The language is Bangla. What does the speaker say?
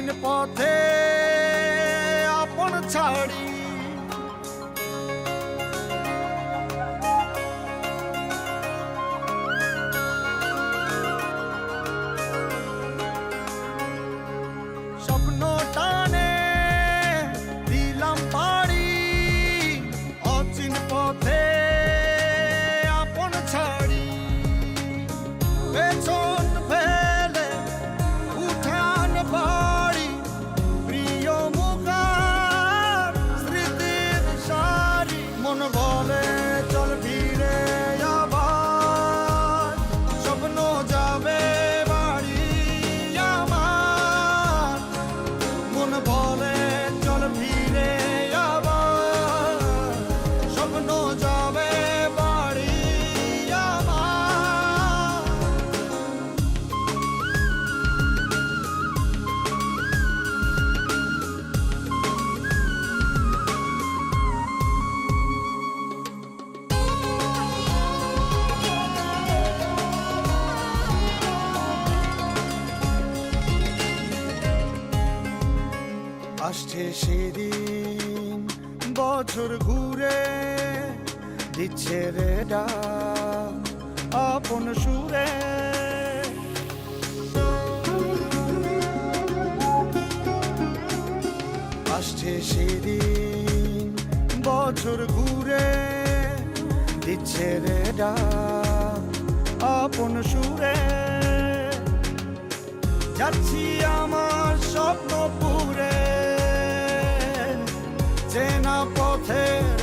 অচিন পথে আপন ছাড়ি স্বপ্ন টানে দিলাম পাড়ি অচিন পথে আপন ছাড়ি পেছন ফেলে উঠান বাড়ি প্রিয় মুখার স্মৃতির সারি মন বলে চল ফিরে আবার স্বপ্ন যাবে বাড়ি আমার মন বলে চল ফিরে আবার স্বপ্ন যাবে বাড়ি আমার আসছে সেদিন বছর ঘুরে দিচ্ছে রে ডাক আপন সুরে আসছে সেদিন বছর ঘুরে দিচ্ছে রে ডাক আপন সুরে যাচ্ছি আমার স্বপ্ন পুরে চেনা পথের